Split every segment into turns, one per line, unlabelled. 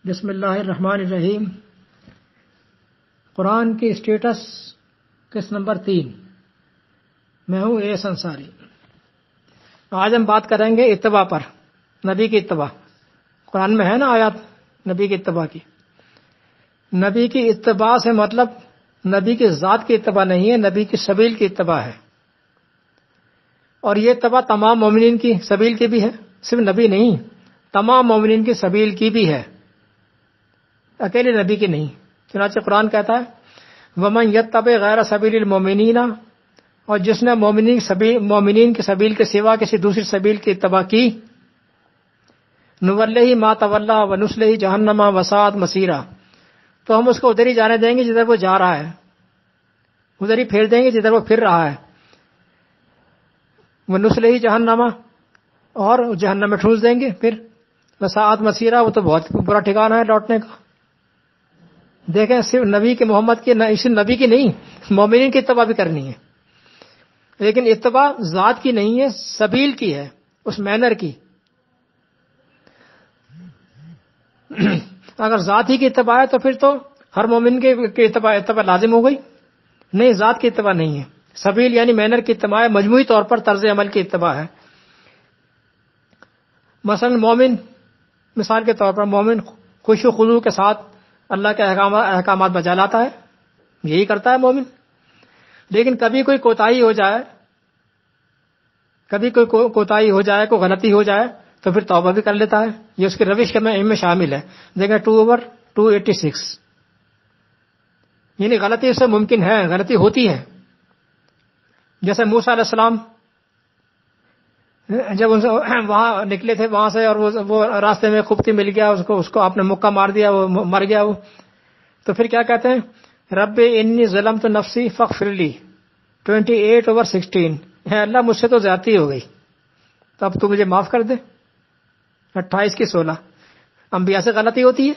بسم اللہ الرحمن الرحیم۔ قرآن کی اسٹیٹس قسط نمبر 3۔ میں ہوں ایس انصاری۔ آج ہم بات کریں گے اتباع پر، نبی کی اتباع۔ قرآن میں ہے نا آیات نبی کی اتباع کی۔ نبی کی اتباع سے مطلب نبی کی ذات کی اتباع نہیں ہے، نبی کی سبیل کی اتباع ہے۔ اور یہ اتباع تمام مومنین کی سبیل کی بھی ہے، صرف نبی نہیں، تمام مومنین کی سبیل کی بھی ہے، اکیلے نبی کی نہیں۔ چنانچہ قرآن کہتا ہے وَمَن يَتَّبِعْ غَيْرَ سَبِيلِ الْمُؤْمِنِينَ، اور جس نے مومنین کی سبیل کے سوا کسی دوسری سبیل کی اتباع کی، نُوَلِّهِ مَا تَوَلَّىٰ وَنُصْلِهِ جَهَنَّمَ وَسَاءَتْ مَصِيرًا، تو ہم اس کو ادھر ہی جانے دیں گے جدھر وہ جا رہا ہے، ادھر ہی پھیر دیں گے جدھر وہ پھر رہا ہے۔ وَنُصْلِهِ جَهَنَّمَ، اور جہنم میں ٹھونس دیں گے پھر۔ وَسَاءَتْ مَصِيرًا، وہ تو بہت برا ٹھکانہ ہے لوٹنے کا۔ دیکھیں صرف نبی کے محمد کی، صرف نبی کی نہیں، مومنین کی اتباع بھی کرنی ہے، لیکن اتباع ذات کی نہیں ہے، سبیل کی ہے، اس مینر کی۔ اگر ذات ہی کی اتباع ہے تو پھر تو ہر مومن کی اتباع لازم ہو گئی۔ نہیں، ذات کی اتباع نہیں ہے، سبیل یعنی مینر کی اتباع ہے، مجموعی طور پر طرز عمل کی اتباع ہے۔ مثلا مومن، مثال کے طور پر مومن خوش و خضوع کے ساتھ اللہ کے احکامات بجا لاتا ہے، یہی کرتا ہے مومن۔ لیکن کبھی کوئی کوتاہی ہو جائے، کوئی غلطی ہو جائے تو پھر توبہ بھی کر لیتا ہے، یہ اس کی روش کے میں شامل ہے۔ دیکھیں 2/286، یعنی غلطی اس سے ممکن ہے، غلطی ہوتی ہے۔ جیسے موسیٰ علیہ السلام جب وہاں نکلے تھے وہاں سے، اور وہ راستے میں خبتی مل گیا، اس کو آپ نے مکہ مار دیا، وہ مر گیا وہ، تو پھر کیا کہتے ہیں رب انی ظلمت نفسی فاغفر لی 28/16، ہے اللہ مجھ سے تو زیادتی ہو گئی، تو اب تو مجھے معاف کر دے۔ 28/16۔ انبیاء سے غلطی ہوتی ہے،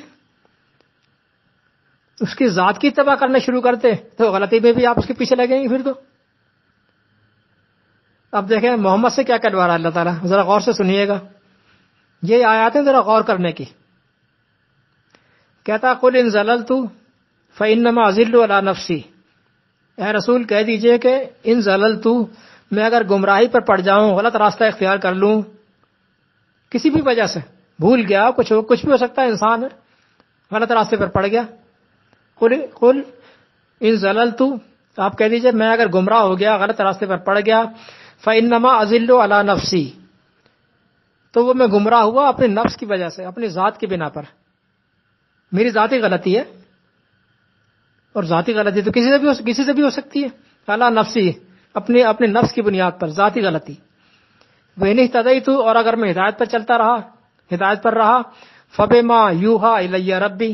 اس کی ذات کی اتباع کرنا شروع کرتے تو غلطی میں بھی آپ اس کے پیچھے لگیں گے پھر تو۔ اب دیکھیں محمد سے کیا کہلوا رہا ہے اللہ تعالیٰ، ذرا غور سے سنیے گا، یہ آیات ہیں ذرا غور کرنے کی۔ کہتا قل ان ضللت فانما اضل علی نفسی، اے رسول کہہ دیجئے کہ ان ضللت، میں اگر گمراہی پر پڑ جاؤں، غلط راستہ اختیار کر لوں کسی بھی وجہ سے، بھول گیا، کچھ بھی ہو سکتا ہے، انسان غلط راستے پر پڑ گیا۔ قل ان ضللت، آپ کہہ دیجئے میں اگر گمراہ ہو گیا، غلط راستے پر پڑ گیا، فانما اضل علی نفسی، تو وہ میں گمراہ ہوا اپنے نفس کی وجہ سے، اپنی ذات کی بنا پر، میری ذاتی غلطی ہے، اور ذاتی غلطی تو کسی سے بھی ہو سکتی ہے، علی نفسی، اپنے نفس کی بنیاد پر ذاتی غلطی۔ وَإِنِ اهْتَدَيْتُ، اور اگر میں ہدایت پر چلتا رہا، ہدایت پر رہا، فَبِمَا يُوحَىٰ إِلَيَّ رَبِّي،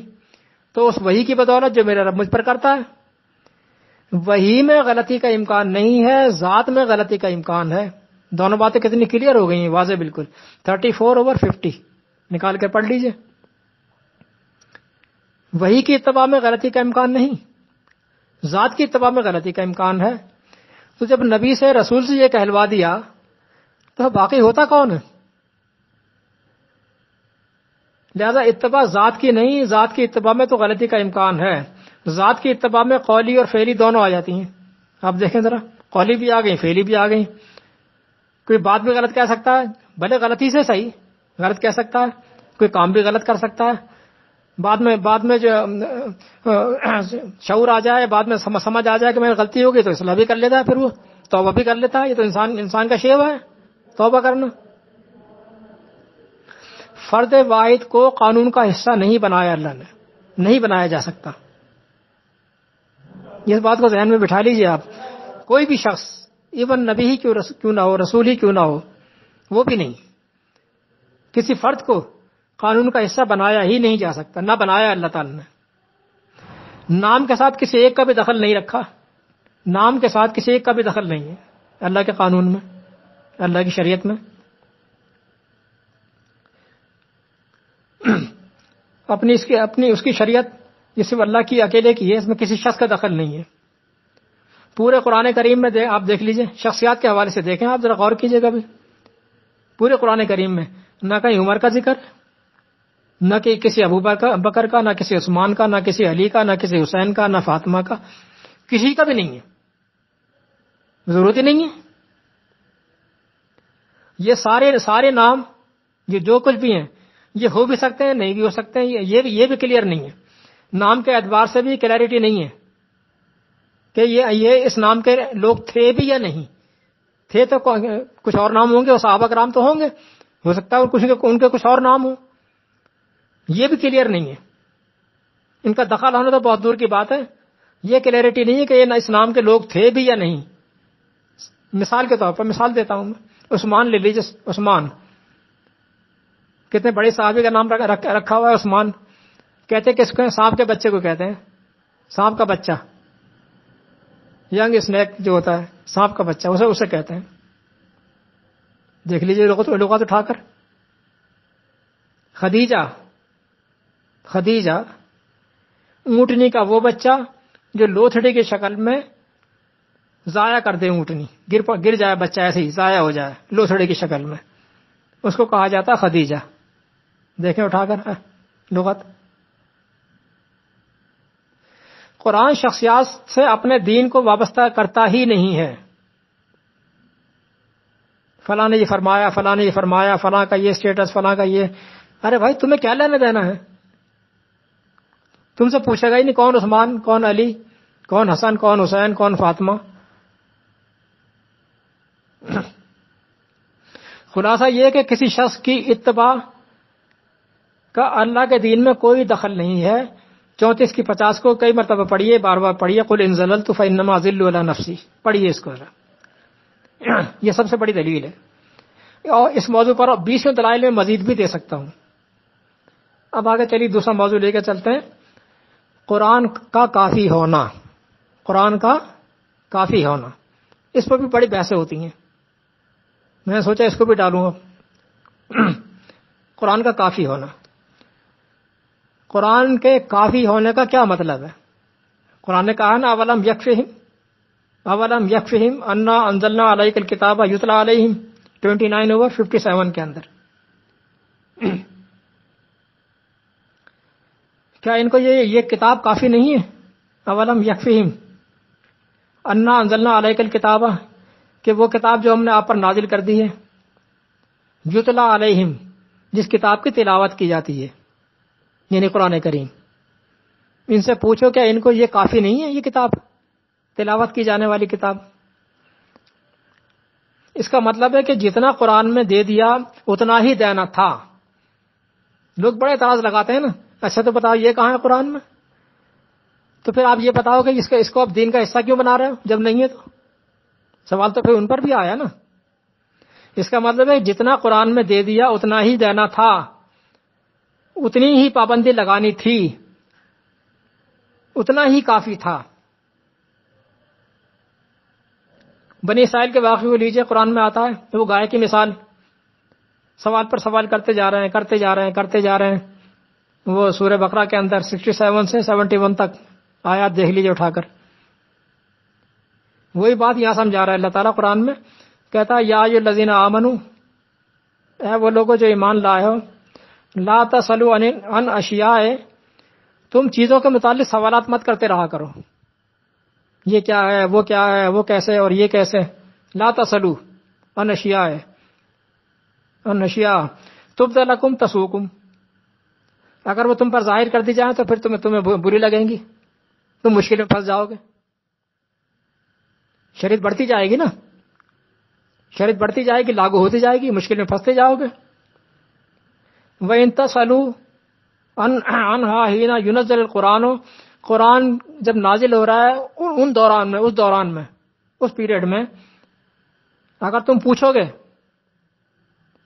تو اس وحی کی بدولت جو میرا رب مجھ پر کرتا ہے۔ وحی میں غلطی کا امکان نہیں ہے، ذات میں غلطی کا امکان ہے۔ دونوں باتیں کتنی کلیئر ہو گئی ہیں، واضح بالکل۔ 34/50 نکال کے پڑھ لیجئے۔ وحی کی اتباع میں غلطی کا امکان نہیں، ذات کی اتباع میں غلطی کا امکان ہے۔ تو جب نبی سے، رسول سے یہ کہلوا دیا تو باقی ہوتا کون ہے؟ لہذا اتباع ذات کی نہیں، ذات کی اتباع میں تو غلطی کا امکان ہے۔ ذات کی اتباع میں قولی اور فعلی دونوں آ جاتی ہیں۔ آپ دیکھیں ذرا، قولی بھی آ گئی، فعلی بھی آ گئی۔ کوئی بات بھی غلط کہہ سکتا ہے، بھلے غلطی سے صحیح، غلط کہہ سکتا ہے، کوئی کام بھی غلط کر سکتا ہے، بعد میں جو شعور آ جائے، بعد میں سمجھ آ جائے کہ میری غلطی ہوگی تو اصلاح بھی کر لیتا ہے، پھر وہ توبہ بھی کر لیتا ہے۔ یہ تو انسان کا شیوا ہے توبہ کرنا۔ فرد واحد کو قانون کا حصہ نہیں بنایا اللہ نے، نہیں بنایا جا سکتا، اس بات کو ذہن میں بٹھا لیجئے آپ۔ کوئی بھی شخص، ایون نبی ہی کیوں نہ ہو، رسول ہی کیوں نہ ہو، وہ بھی نہیں، کسی فرد کو قانون کا حصہ بنایا ہی نہیں جا سکتا، نہ بنایا اللہ تعالی نے۔ نام کے ساتھ کسی ایک کا بھی دخل نہیں رکھا، نام کے ساتھ کسی ایک کا بھی دخل نہیں ہے اللہ کے قانون میں، اللہ کی شریعت میں۔ اس کی شریعت یہ صرف اللہ کی اکیلے کی ہے، اس میں کسی شخص کا دخل نہیں ہے۔ پورے قرآن کریم میں آپ دیکھ لیجئے، شخصیات کے حوالے سے دیکھیں، آپ ذرا غور کیجئے گا بھی، پورے قرآن کریم میں نہ کہیں عمر کا ذکر، نہ کہ کسی ابو بکر کا، نہ کسی عثمان کا، نہ کسی علی کا، نہ کسی حسین کا، نہ فاطمہ کا، کسی کا بھی نہیں ہے، ضرورت ہی نہیں ہے. یہ سارے نام یہ جو کچھ بھی ہیں یہ ہو بھی سکتے ہیں، نہیں بھی ہو سکتے ہیں، یہ بھی کلیئر نہیں ہے. نام کے اعتبار سے بھی کلیئرٹی نہیں ہے کہ یہ اس نام کے لوگ تھے بھی یا نہیں تھے. تو کچھ اور نام ہوں گے، اور صحابہ کرام تو ہوں گے، ہو سکتا ہے ان کے کچھ اور نام ہوں، یہ بھی کلیئر نہیں ہے. ان کا دخل ہونا تو بہت دور کی بات ہے، یہ کلیئرٹی نہیں ہے کہ یہ اس نام کے لوگ تھے بھی یا نہیں. مثال کے طور پر مثال دیتا ہوں میں، عثمان لے لیجیے. عثمان کتنے بڑے صحابی کا نام رکھا ہوا ہے عثمان. کہتے ہیں کس کو؟ سانپ کے بچے کو کہتے ہیں، سانپ کا بچہ، ینگ اسنیک جو ہوتا ہے، سانپ کا بچہ اسے کہتے ہیں. دیکھ لیجیے لغات اٹھا کر. خدیجہ اونٹنی کا وہ بچہ جو لوتھڑی کی شکل میں ضائع کر دے، اونٹنی گر جائے بچہ ایسے ہی ضائع ہو جائے لوتھڑی کی شکل میں، اس کو کہا جاتا خدیجہ. دیکھیں اٹھا کر لغت. قرآن شخصیات سے اپنے دین کو وابستہ کرتا ہی نہیں ہے. فلاں نے یہ فرمایا، فلاں نے یہ فرمایا، فلاں کا یہ سٹیٹس، فلاں کا یہ. ارے بھائی تمہیں کیا لینا دینا ہے؟ تم سے پوچھے گا ہی نہیں کون عثمان، کون علی، کون حسن، کون حسین، کون فاطمہ. خلاصہ یہ کہ کسی شخص کی اتباع کا اللہ کے دین میں کوئی دخل نہیں ہے. 34 کی 50 کو کئی مرتبہ پڑھیے، بار بار پڑھیے. قل ان ضللت فانما اضل علی نفسی، پڑھیے اس کو. یہ سب سے بڑی دلیل ہے. اور اس موضوع پر 20 دلائل میں مزید بھی دے سکتا ہوں. اب آگے چلیے دوسرا موضوع لے کے چلتے ہیں، قرآن کا کافی ہونا. قرآن کا کافی ہونا، اس پر بھی بڑی بحثیں ہوتی ہیں. میں نے سوچا اس کو بھی ڈالوں. قرآن کا کافی ہونا، قرآن کے کافی ہونے کا کیا مطلب ہے؟ قرآن نے کہا نا اولم یکفہم انا انزلنا علیک الکتاب یتلی علیہم 29/57 کے اندر. کیا ان کو یہ کتاب کافی نہیں ہے؟ اولم یکفہم انا انزلنا علیک الکتاب، کہ وہ کتاب جو ہم نے آپ پر نازل کر دی ہے، یتلی علیہم، جس کتاب کی تلاوت کی جاتی ہے، یعنی قرآن کریم. ان سے پوچھو کیا ان کو یہ کافی نہیں ہے، یہ کتاب تلاوت کی جانے والی کتاب؟ اس کا مطلب ہے کہ جتنا قرآن میں دے دیا اتنا ہی دینا تھا. لوگ بڑے اعتراض لگاتے ہیں نا، اچھا تو بتاؤ یہ کہاں ہے قرآن میں؟ تو پھر آپ یہ بتاؤ کہ اس کو آپ دین کا حصہ کیوں بنا رہے ہو جب نہیں ہے؟ تو سوال تو پھر ان پر بھی آیا نا. اس کا مطلب ہے جتنا قرآن میں دے دیا اتنا ہی دینا تھا، اتنی ہی پابندی لگانی تھی، اتنا ہی کافی تھا. بنی اسرائیل کے واقعے کو لیجئے، قرآن میں آتا ہے وہ گائے کی مثال، سوال پر سوال کرتے جا رہے ہیں. وہ سورہ بقرہ کے اندر 67 سے 71 تک آیات دیکھ لیجئے اٹھا کر. وہی بات یہاں سمجھا رہا ہے اللہ تعالیٰ قرآن میں. کہتا ہے یا ایھا الذین آمنوا، اے وہ لوگوں جو ایمان لائے ہو، لا تسألوا عن اشیاء، تم چیزوں کے متعلق سوالات مت کرتے رہا کرو. یہ کیا ہے، وہ کیا ہے، وہ کیسے اور یہ کیسے. لا تسألوا عن اشیاء تبد لکم تسؤکم، اگر وہ تم پر ظاہر کر دی جائیں تو پھر تمہیں بری لگیں گی، تم مشکل میں پھنس جاؤ گے. شریعت بڑھتی جائے گی نا، شریعت بڑھتی جائے گی، لاگو ہوتی جائے گی، مشکل میں پھنستے جاؤ گے. وَإِن تَسْأَلُوا عَنْهَا حِينَ يُنَزَّلُ الْقُرْآنُ، قرآن جب نازل ہو رہا ہے اس دوران میں اس پیریڈ میں اگر تم پوچھو گے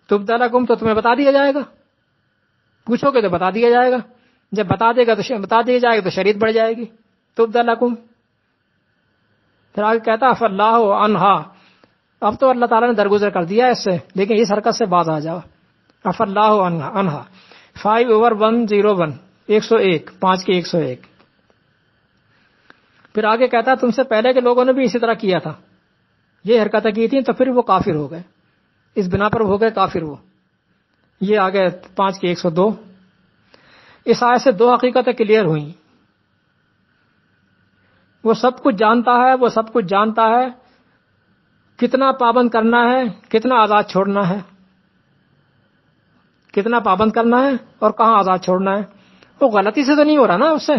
تبد لکم، تو تمہیں بتا دیا جائے گا. پوچھو گے تو بتا دیا جائے گا، جب بتا دیا جائے گا تو شریعت بڑھ جائے گی. تبد لکم. پھر آگے کہتا عفا اللہ عنہا، اب تو اللہ تعالیٰ نے درگزر کر دیا اس سے، لیکن اس حرکت سے باز آ جاؤ. عفا اللہ عنہا 5/101 101 5 کے 101. پھر آگے کہتا تم سے پہلے کے لوگوں نے بھی اسی طرح کیا تھا، یہ حرکتیں کی تھیں، تو پھر وہ کافر ہو گئے، اس بنا پر ہو گئے کافر. وہ یہ آگے 5 کے 102. اس آیت سے دو حقیقتیں کلیئر ہوئیں. وہ سب کچھ جانتا ہے، وہ سب کچھ جانتا ہے کتنا پابند کرنا ہے، کتنا آزاد چھوڑنا ہے، کتنا پابند کرنا ہے اور کہاں آزاد چھوڑنا ہے. وہ غلطی سے تو نہیں ہو رہا نا اس سے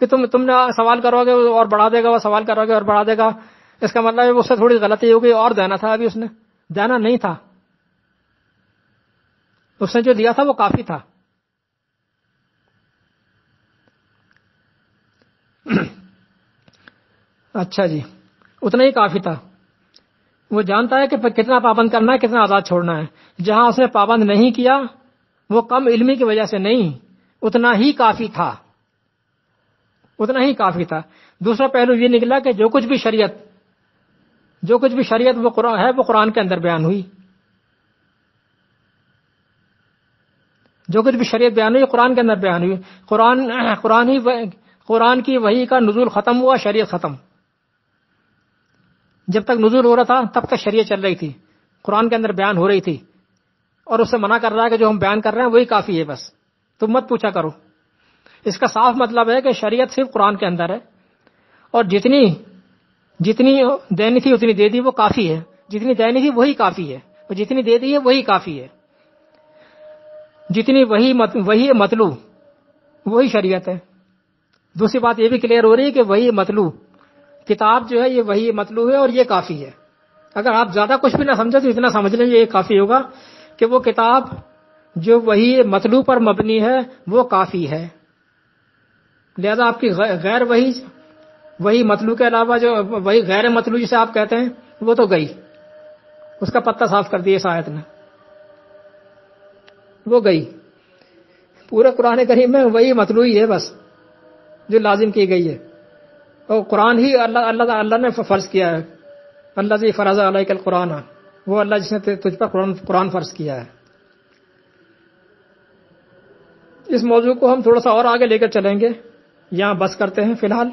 کہ تم نے سوال کرو گے اور بڑھا دے گا، وہ سوال کرو گے اور بڑھا دے گا. اس کا مطلب ہے اس سے تھوڑی غلطی ہو گئی اور دینا تھا. ابھی اس نے دینا نہیں تھا، اس نے جو دیا تھا وہ کافی تھا. اچھا جی، اتنا ہی کافی تھا. وہ جانتا ہے کہ کتنا پابند کرنا ہے، کتنا آزاد چھوڑنا ہے. جہاں اس نے پابند نہیں کیا وہ کم علمی کی وجہ سے نہیں، اتنا ہی کافی تھا، اتنا ہی کافی تھا. دوسرا پہلو یہ نکلا کہ جو کچھ بھی شریعت وہ قرآن ہے، وہ قرآن کے اندر بیان ہوئی. جو کچھ بھی شریعت بیان ہوئی قرآن کے اندر بیان ہوئی. قرآن کی وحی کا نزول ختم ہوا، شریعت ختم. جب تک نزول ہو رہا تھا تب تک شریعت چل رہی تھی، قرآن کے اندر بیان ہو رہی تھی. اور اس سے منع کر رہا ہے کہ جو ہم بیان کر رہے ہیں وہی کافی ہے، بس تم مت پوچھا کرو. اس کا صاف مطلب ہے کہ شریعت صرف قرآن کے اندر ہے، اور جتنی دینی تھی اتنی دے دی، وہ کافی ہے. جتنی دینی تھی وہی کافی ہے، اور جتنی دے دی ہے وہی کافی ہے. جتنی وہی مطلوب وہی شریعت ہے. دوسری بات یہ بھی کلیئر ہو رہی ہے کہ وہی مطلوب کتاب جو ہے یہ وہی مطلوب ہے اور یہ کافی ہے. اگر آپ زیادہ کچھ بھی نہ سمجھے تو اتنا سمجھ لیں یہ کافی ہوگا کہ وہ کتاب جو وہی مطلوب پر مبنی ہے وہ کافی ہے. لہذا آپ کی غیر وہی مطلوب کے علاوہ جو وہی غیر مطلوب جسے آپ کہتے ہیں وہ تو گئی، اس کا پتہ صاف کر دیا اس آیت نے، وہ گئی. پورے قرآن کریم میں وہی مطلوب ہی ہے بس جو لازم کی گئی ہے. اور قرآن ہی اللہ نے فرض کیا ہے. اللہ جی فرض علیک القرآن، وہ اللہ جس نے تجھ پر قرآن فرض کیا ہے. اس موضوع کو ہم تھوڑا سا اور آگے لے کر چلیں گے، یہاں بس کرتے ہیں فی الحال.